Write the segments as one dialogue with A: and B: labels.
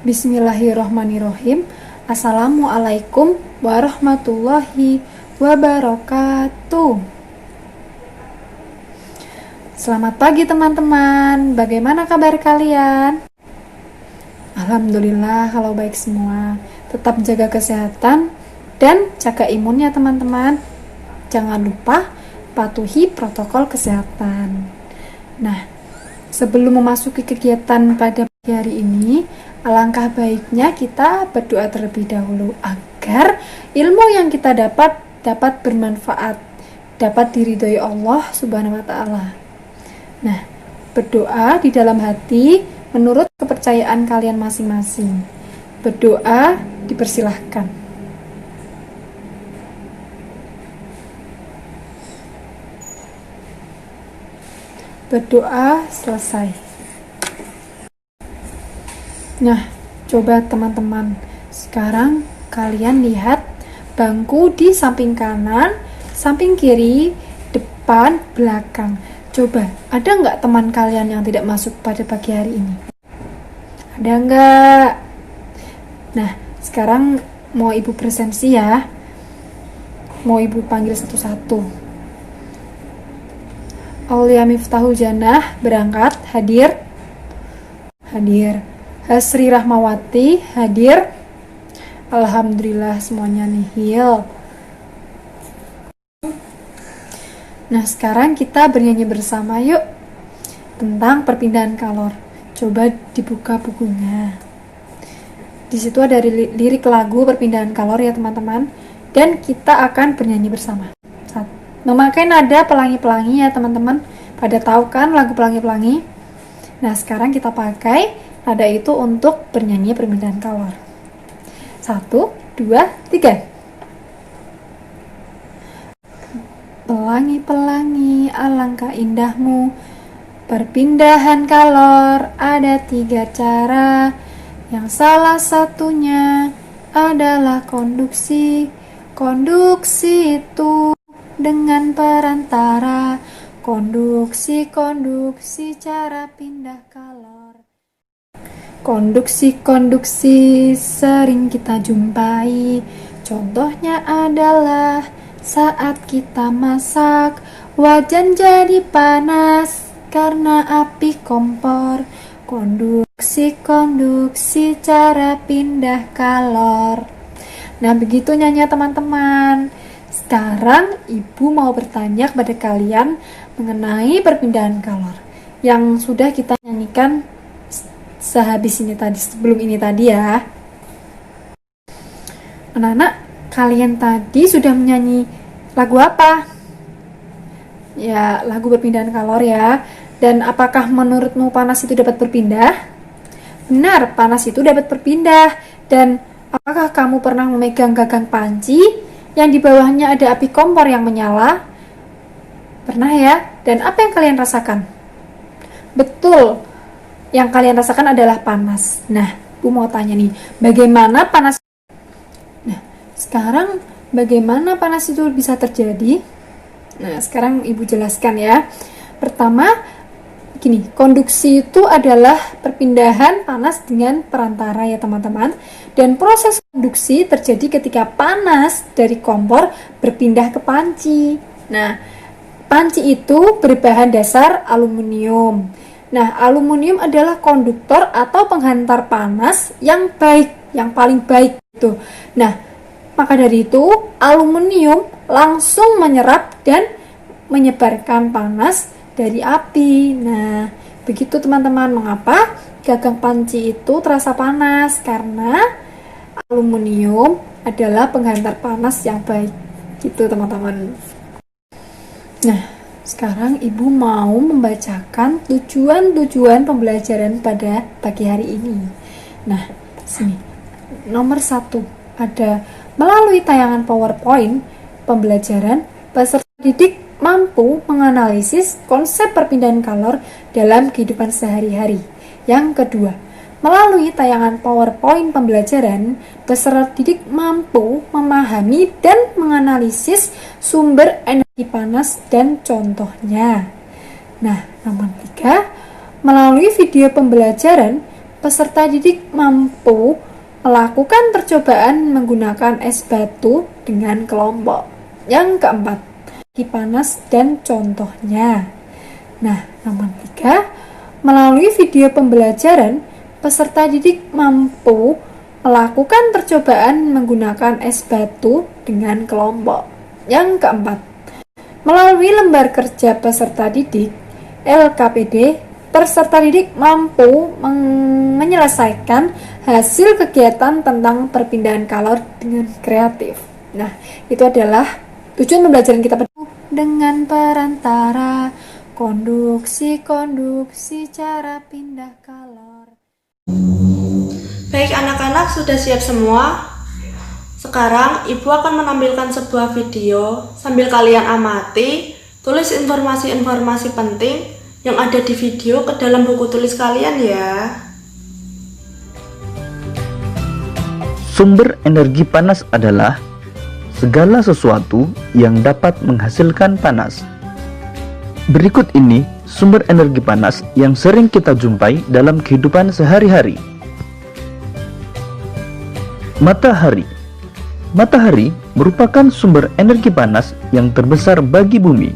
A: Bismillahirrohmanirrohim. Assalamualaikum warahmatullahi wabarakatuh. Selamat pagi teman-teman. Bagaimana kabar kalian? Alhamdulillah kalau baik semua. Tetap jaga kesehatan dan jaga imunnya teman-teman. Jangan lupa patuhi protokol kesehatan. Nah, sebelum memasuki kegiatan pada pagi hari ini, alangkah baiknya kita berdoa terlebih dahulu agar ilmu yang kita dapat bermanfaat, dapat diridhoi Allah Subhanahu wa taala. Nah, berdoa di dalam hati menurut kepercayaan kalian masing-masing. Berdoa dipersilahkan. Berdoa selesai. Nah, coba teman-teman, sekarang kalian lihat bangku di samping kanan, samping kiri, depan, belakang. Coba, ada nggak teman kalian yang tidak masuk pada pagi hari ini? Ada nggak? Nah, sekarang mau ibu presensi ya. Mau ibu panggil satu-satu. Aulia Miftahul Jannah berangkat, hadir. Hadir. Hasri Rahmawati hadir. Alhamdulillah semuanya nihil. Nah, sekarang kita bernyanyi bersama yuk tentang perpindahan kalor. Coba dibuka bukunya. Di situ ada lirik lagu perpindahan kalor ya teman-teman. Dan kita akan bernyanyi bersama. Memakai nada pelangi-pelangi ya teman-teman. Pada tahu kan lagu pelangi-pelangi? Nah, sekarang kita pakai nada itu untuk bernyanyi perpindahan kalor. 1, 2, 3. Pelangi-pelangi alangkah indahmu, perpindahan kalor ada 3 cara. Yang salah satunya adalah konduksi. Konduksi itu dengan perantara. Konduksi cara pindah kalor. Konduksi sering kita jumpai. Contohnya adalah saat kita masak, wajan jadi panas karena api kompor. Konduksi cara pindah kalor. Nah, begitu nyanyi teman-teman. Sekarang ibu mau bertanya kepada kalian mengenai perpindahan kalor yang sudah kita nyanyikan sehabis ini tadi, sebelum ini tadi ya. Anak-anak, kalian tadi sudah menyanyi lagu apa? Ya, lagu perpindahan kalor ya. Dan apakah menurutmu panas itu dapat berpindah? Benar, panas itu dapat berpindah. Dan apakah kamu pernah memegang gagang panci yang di bawahnya ada api kompor yang menyala? Pernah ya? Dan apa yang kalian rasakan? Betul. Yang kalian rasakan adalah panas. Nah, Bu mau tanya nih, bagaimana panas? Nah, sekarang bagaimana panas itu bisa terjadi? Nah, sekarang Ibu jelaskan ya. Pertama, gini, konduksi itu adalah perpindahan panas dengan perantara ya teman-teman. Dan proses konduksi terjadi ketika panas dari kompor berpindah ke panci. Nah, panci itu berbahan dasar aluminium. Nah, aluminium adalah konduktor atau penghantar panas yang baik, yang paling baik gitu. Nah, maka dari itu aluminium langsung menyerap dan menyebarkan panas dari api. Nah, begitu teman-teman, mengapa gagang panci itu terasa panas? Karena aluminium adalah penghantar panas yang baik. Gitu teman-teman. Nah, sekarang Ibu mau membacakan tujuan-tujuan pembelajaran pada pagi hari ini. Nah, sini. Nomor 1 ada melalui tayangan PowerPoint pembelajaran, peserta didik mampu menganalisis konsep perpindahan kalor dalam kehidupan sehari-hari. Yang kedua, melalui tayangan PowerPoint pembelajaran, peserta didik mampu memahami dan menganalisis sumber energi panas dan contohnya. Nah, nomor 3, melalui video pembelajaran, peserta didik mampu melakukan percobaan menggunakan es batu dengan kelompok. Yang keempat, energi panas dan contohnya. Nah, nomor 3, melalui video pembelajaran, peserta didik mampu melakukan percobaan menggunakan es batu dengan kelompok. Yang keempat, melalui lembar kerja peserta didik LKPD, peserta didik mampu menyelesaikan hasil kegiatan tentang perpindahan kalor dengan kreatif. Nah, itu adalah tujuan pembelajaran kita dengan perantara konduksi cara pindah kalor.
B: Baik anak-anak, sudah siap semua? Sekarang Ibu akan menampilkan sebuah video sambil kalian amati, tulis informasi-informasi penting yang ada di video ke dalam buku tulis kalian ya.
C: Sumber energi panas adalah segala sesuatu yang dapat menghasilkan panas. Berikut ini sumber energi panas yang sering kita jumpai dalam kehidupan sehari-hari. Matahari. Matahari merupakan sumber energi panas yang terbesar bagi bumi.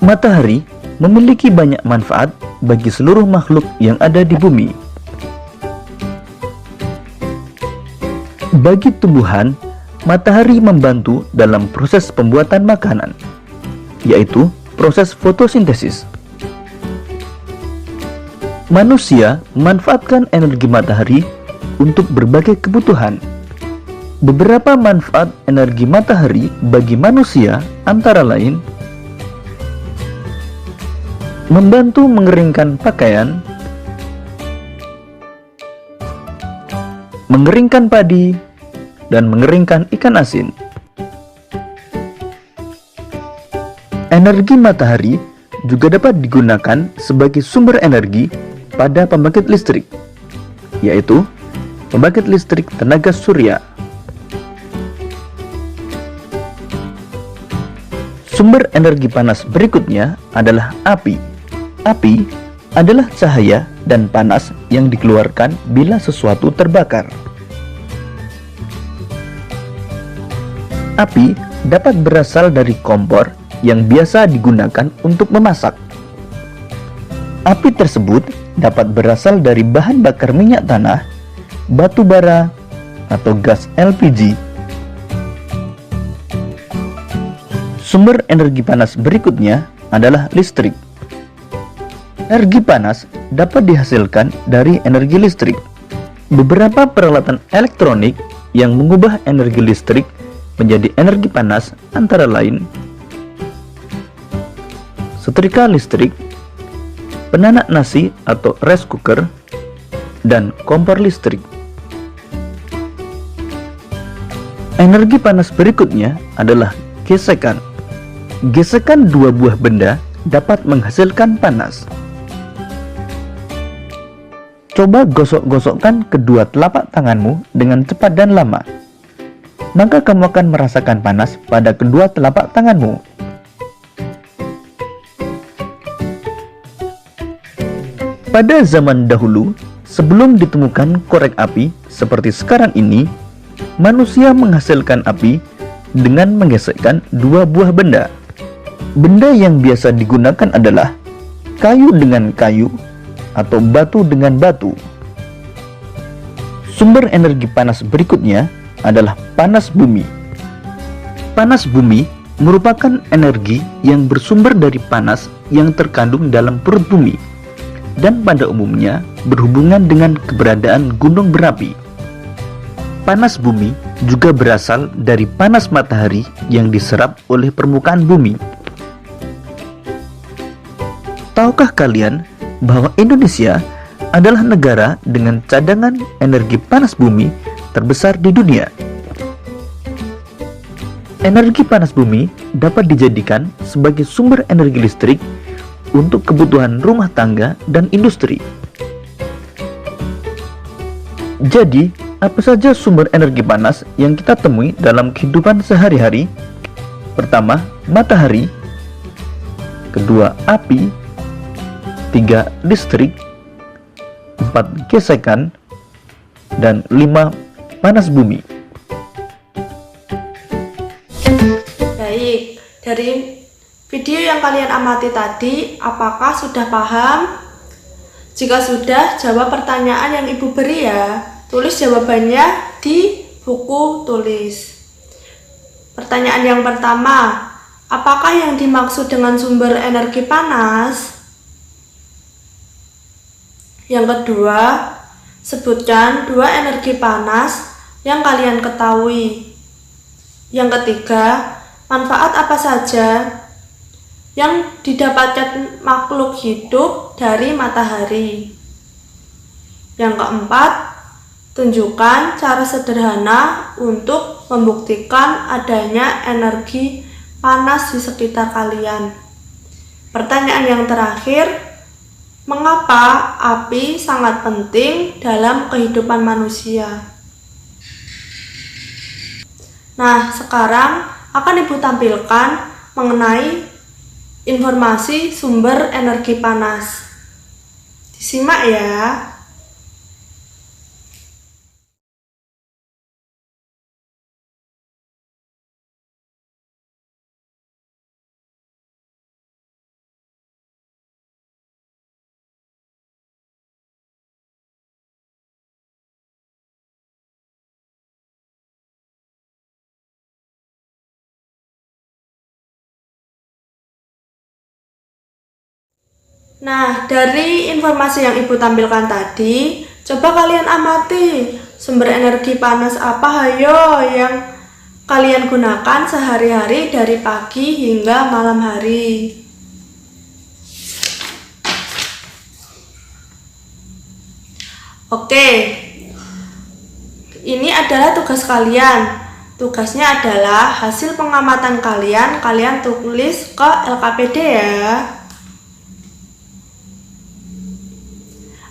C: Matahari memiliki banyak manfaat bagi seluruh makhluk yang ada di bumi. Bagi tumbuhan, matahari membantu dalam proses pembuatan makanan, yaitu proses fotosintesis. Manusia memanfaatkan energi matahari untuk berbagai kebutuhan. Beberapa manfaat energi matahari bagi manusia antara lain membantu mengeringkan pakaian, mengeringkan padi, dan mengeringkan ikan asin. Energi matahari juga dapat digunakan sebagai sumber energi pada pembangkit listrik, yaitu pembangkit listrik tenaga surya. Sumber energi panas berikutnya adalah api. Api adalah cahaya dan panas yang dikeluarkan bila sesuatu terbakar. Api dapat berasal dari kompor yang biasa digunakan untuk memasak. Api tersebut dapat berasal dari bahan bakar minyak tanah, batu bara, atau gas LPG. Sumber energi panas berikutnya adalah listrik. Energi panas dapat dihasilkan dari energi listrik. Beberapa peralatan elektronik yang mengubah energi listrik menjadi energi panas antara lain setrika listrik, penanak nasi atau rice cooker, dan kompor listrik. Energi panas berikutnya adalah gesekan. Gesekan dua buah benda dapat menghasilkan panas. Coba gosok-gosokkan kedua telapak tanganmu dengan cepat dan lama. Maka kamu akan merasakan panas pada kedua telapak tanganmu. Pada zaman dahulu, sebelum ditemukan korek api seperti sekarang ini, manusia menghasilkan api dengan menggesekkan dua buah benda. Benda yang biasa digunakan adalah kayu dengan kayu atau batu dengan batu. Sumber energi panas berikutnya adalah panas bumi. Panas bumi merupakan energi yang bersumber dari panas yang terkandung dalam perut bumi dan pada umumnya berhubungan dengan keberadaan gunung berapi. Panas bumi juga berasal dari panas matahari yang diserap oleh permukaan bumi. Tahukah kalian bahwa Indonesia adalah negara dengan cadangan energi panas bumi terbesar di dunia? Energi panas bumi dapat dijadikan sebagai sumber energi listrik untuk kebutuhan rumah tangga dan industri. Jadi, apa saja sumber energi panas yang kita temui dalam kehidupan sehari-hari? Pertama, matahari. Kedua, api. 3 listrik, 4 gesekan, dan 5 panas bumi.
B: Baik, dari video yang kalian amati tadi, apakah sudah paham? Jika sudah, jawab pertanyaan yang Ibu beri ya. Tulis jawabannya di buku tulis. Pertanyaan yang pertama, apakah yang dimaksud dengan sumber energi panas? Yang kedua, sebutkan 2 energi panas yang kalian ketahui. Yang ketiga, manfaat apa saja yang didapatkan makhluk hidup dari matahari. Yang keempat, tunjukkan cara sederhana untuk membuktikan adanya energi panas di sekitar kalian. Pertanyaan yang terakhir, mengapa api sangat penting dalam kehidupan manusia? Nah, sekarang akan Ibu tampilkan mengenai informasi sumber energi panas. Disimak ya. Nah, dari informasi yang Ibu tampilkan tadi, coba kalian amati sumber energi panas apa hayo yang kalian gunakan sehari-hari dari pagi hingga malam hari. Oke, ini adalah tugas kalian. Tugasnya adalah hasil pengamatan kalian tulis ke LKPD ya.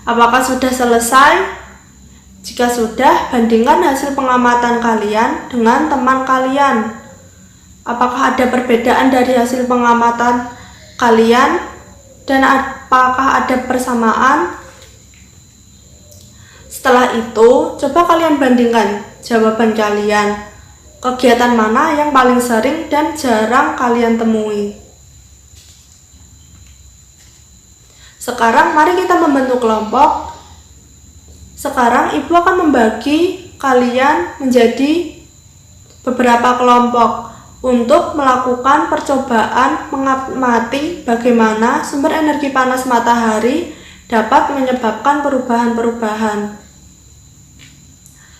B: Apakah sudah selesai? Jika sudah, bandingkan hasil pengamatan kalian dengan teman kalian. Apakah ada perbedaan dari hasil pengamatan kalian dan apakah ada persamaan? Setelah itu, coba kalian bandingkan jawaban kalian. Kegiatan mana yang paling sering dan jarang kalian temui? Sekarang mari kita membentuk kelompok. Sekarang Ibu akan membagi kalian menjadi beberapa kelompok untuk melakukan percobaan mengamati bagaimana sumber energi panas matahari dapat menyebabkan perubahan-perubahan.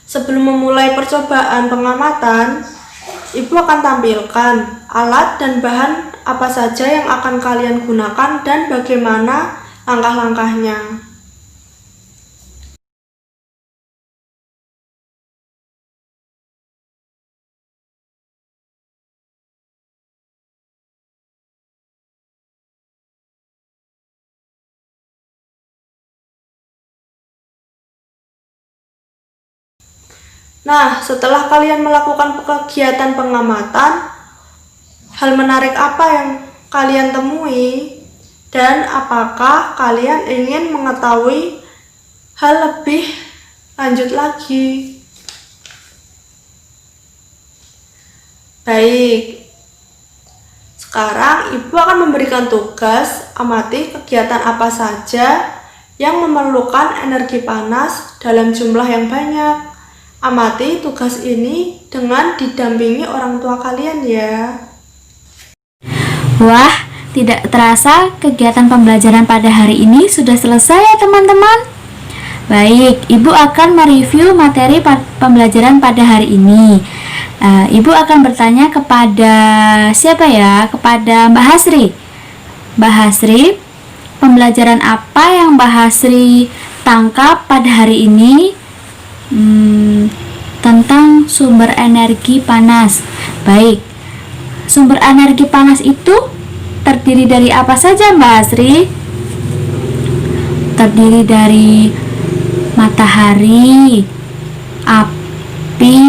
B: Sebelum memulai percobaan pengamatan, Ibu akan tampilkan alat dan bahan apa saja yang akan kalian gunakan dan bagaimana langkah-langkahnya. Nah, setelah kalian melakukan kegiatan pengamatan, hal menarik apa yang kalian temui? Dan apakah kalian ingin mengetahui hal lebih lanjut lagi? Baik, sekarang Ibu akan memberikan tugas amati kegiatan apa saja yang memerlukan energi panas dalam jumlah yang banyak. Amati tugas ini dengan didampingi orang tua kalian ya.
D: Wah, tidak terasa kegiatan pembelajaran pada hari ini sudah selesai ya teman-teman. Baik, Ibu akan mereview materi pembelajaran pada hari ini. Ibu akan bertanya kepada siapa ya? Kepada Mbak Hasri. Mbak Hasri, pembelajaran apa yang Mbak Hasri tangkap pada hari ini tentang sumber energi panas? Baik, sumber energi panas itu terdiri dari apa saja Mbak Hasri? Terdiri dari matahari, api,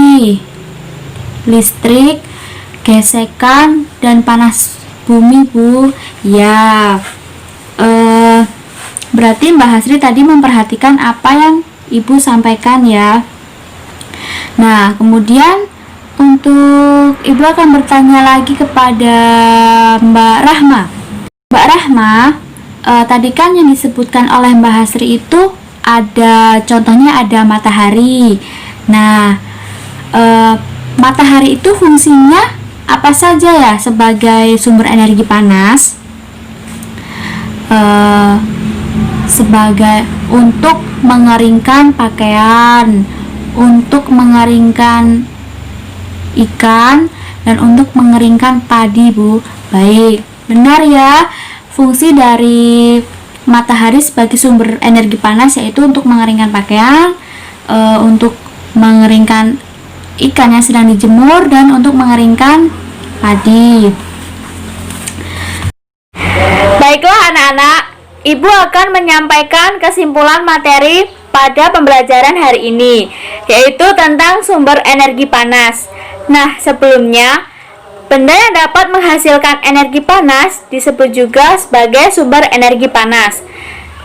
D: listrik, gesekan, dan panas bumi Bu. Ya, Berarti Mbak Hasri tadi memperhatikan apa yang Ibu sampaikan ya. Nah, kemudian untuk Ibu akan bertanya lagi kepada Mbak Rahma. Mbak Rahma, tadi kan yang disebutkan oleh Mbak Hasri itu ada contohnya ada matahari. Nah, matahari itu fungsinya apa saja ya sebagai sumber energi panas? Sebagai untuk mengeringkan pakaian, untuk mengeringkan ikan, dan untuk mengeringkan padi, Bu. Baik, benar ya. Fungsi dari matahari sebagai sumber energi panas yaitu untuk mengeringkan pakaian, untuk mengeringkan ikan yang sedang dijemur, dan untuk mengeringkan padi. Baiklah anak-anak, Ibu akan menyampaikan kesimpulan materi pada pembelajaran hari ini, yaitu tentang sumber energi panas. Nah, sebelumnya, benda yang dapat menghasilkan energi panas disebut juga sebagai sumber energi panas.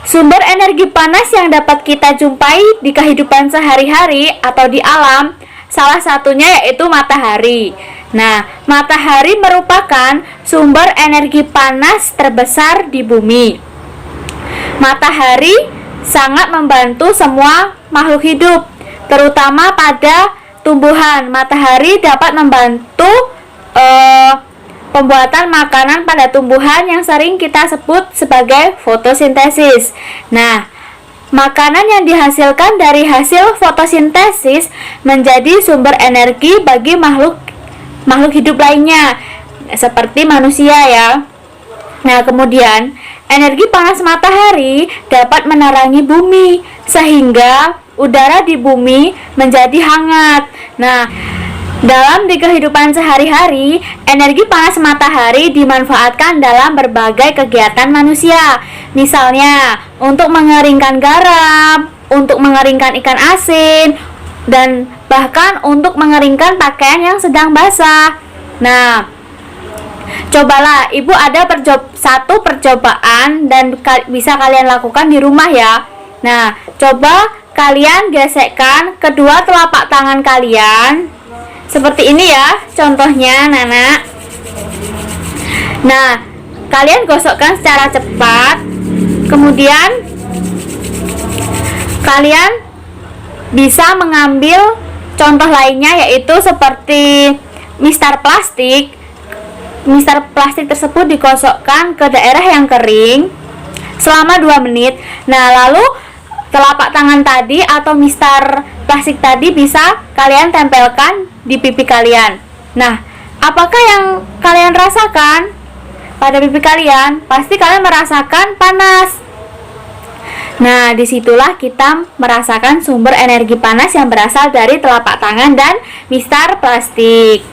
D: Sumber energi panas yang dapat kita jumpai di kehidupan sehari-hari atau di alam, salah satunya yaitu matahari. Nah, matahari merupakan sumber energi panas terbesar di bumi. Matahari sangat membantu semua makhluk hidup, terutama pada tumbuhan. Matahari dapat membantu pembuatan makanan pada tumbuhan yang sering kita sebut sebagai fotosintesis. Nah, makanan yang dihasilkan dari hasil fotosintesis menjadi sumber energi bagi makhluk hidup lainnya, seperti manusia ya. Nah, kemudian energi panas matahari dapat menerangi bumi sehingga udara di bumi menjadi hangat. Nah, di kehidupan sehari-hari, energi panas matahari dimanfaatkan dalam berbagai kegiatan manusia. Misalnya, untuk mengeringkan garam, untuk mengeringkan ikan asin, dan bahkan untuk mengeringkan pakaian yang sedang basah. Nah, cobalah, Ibu ada satu percobaan dan bisa kalian lakukan di rumah ya. Nah, coba kalian gesekkan kedua telapak tangan kalian seperti ini ya, contohnya Nana. Nah, kalian gosokkan secara cepat. Kemudian kalian bisa mengambil contoh lainnya, yaitu seperti mistar plastik. Mistar plastik tersebut digosokkan ke daerah yang kering selama 2 menit. Nah, lalu telapak tangan tadi atau mistar plastik tadi bisa kalian tempelkan di pipi kalian. Nah, apakah yang kalian rasakan pada pipi kalian? Pasti kalian merasakan panas. Nah, disitulah kita merasakan sumber energi panas yang berasal dari telapak tangan dan mistar plastik.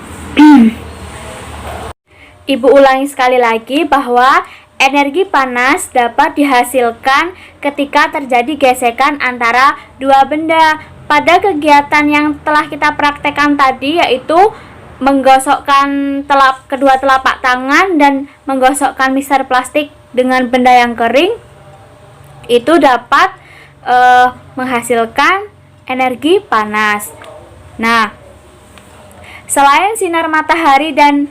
D: Ibu ulangi sekali lagi bahwa energi panas dapat dihasilkan ketika terjadi gesekan antara dua benda. Pada kegiatan yang telah kita praktekkan tadi, yaitu menggosokkan kedua telapak tangan dan menggosokkan mistar plastik dengan benda yang kering, itu dapat menghasilkan energi panas. Nah, selain sinar matahari dan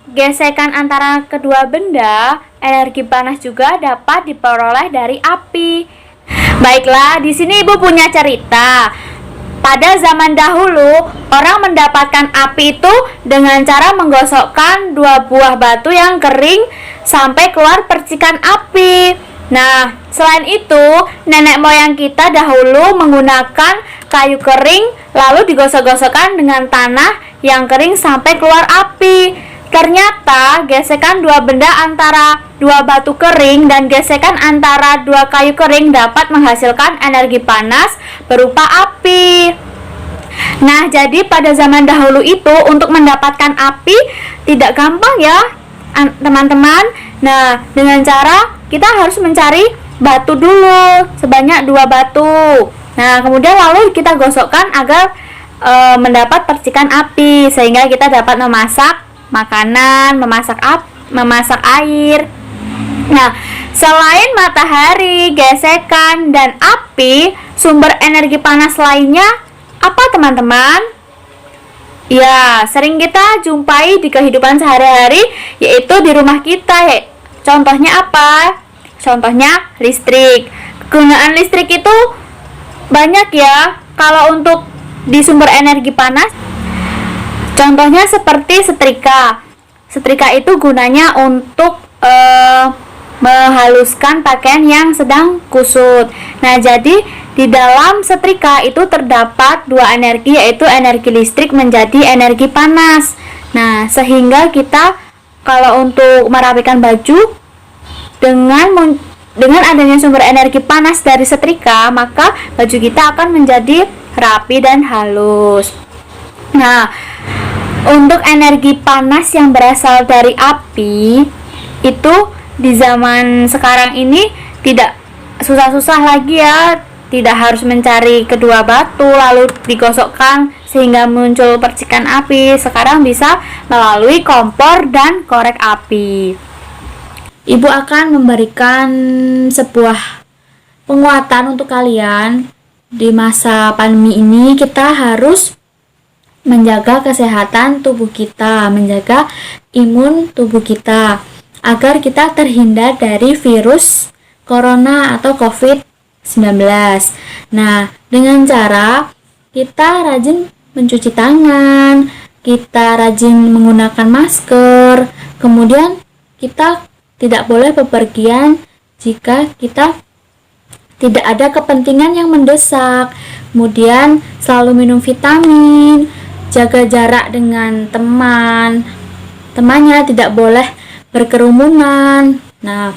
D: gesekan antara kedua benda, energi panas juga dapat diperoleh dari api. Baiklah, di sini Ibu punya cerita. Pada zaman dahulu, orang mendapatkan api itu dengan cara menggosokkan 2 buah batu yang kering sampai keluar percikan api. Nah, selain itu, nenek moyang kita dahulu menggunakan kayu kering lalu digosok-gosokkan dengan tanah yang kering sampai keluar api. Ternyata gesekan 2 benda antara 2 batu kering dan gesekan antara 2 kayu kering dapat menghasilkan energi panas berupa api. Nah, jadi pada zaman dahulu itu untuk mendapatkan api tidak gampang ya, teman-teman. Nah, dengan cara kita harus mencari batu dulu sebanyak 2 batu. Nah, kemudian lalu kita gosokkan agar mendapat percikan api sehingga kita dapat memasak makanan, memasak air. Nah, Selain matahari, gesekan, dan api, sumber energi panas lainnya apa teman-teman? Ya, sering kita jumpai di kehidupan sehari-hari, yaitu di rumah kita. Contohnya apa? Contohnya listrik. Kegunaan listrik itu banyak ya. Kalau untuk di sumber energi panas, contohnya seperti setrika. Setrika itu gunanya untuk menghaluskan pakaian yang sedang kusut. Nah, jadi di dalam setrika itu terdapat dua energi, yaitu energi listrik menjadi energi panas. Nah, sehingga kita kalau untuk merapikan baju dengan adanya sumber energi panas dari setrika, maka baju kita akan menjadi rapi dan halus. Nah, untuk energi panas yang berasal dari api itu di zaman sekarang ini tidak susah-susah lagi ya, tidak harus mencari kedua batu lalu digosokkan sehingga muncul percikan api. Sekarang bisa melalui kompor dan korek api. Ibu akan memberikan sebuah penguatan untuk kalian. Di masa pandemi ini kita harus menjaga kesehatan tubuh kita, menjaga imun tubuh kita, agar kita terhindar dari virus corona atau COVID-19. Nah, dengan cara kita rajin mencuci tangan, kita rajin menggunakan masker, kemudian kita tidak boleh bepergian jika kita tidak ada kepentingan yang mendesak. Kemudian selalu minum vitamin, jaga jarak dengan temannya, tidak boleh berkerumunan. Nah,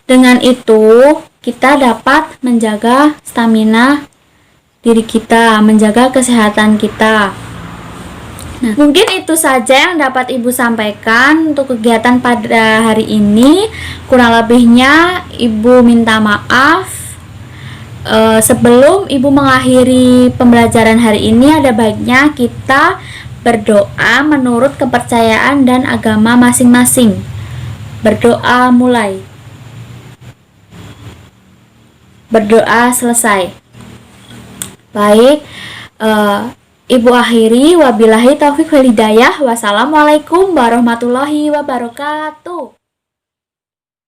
D: dengan itu kita dapat menjaga stamina diri kita, menjaga kesehatan kita. Nah, mungkin itu saja yang dapat Ibu sampaikan untuk kegiatan pada hari ini. Kurang lebihnya Ibu minta maaf. Sebelum Ibu mengakhiri pembelajaran hari ini, ada baiknya kita berdoa menurut kepercayaan dan agama masing-masing. Berdoa mulai. Berdoa selesai. Baik, Ibu akhiri. Wabillahi taufik wal hidayah. Wassalamualaikum warahmatullahi wabarakatuh.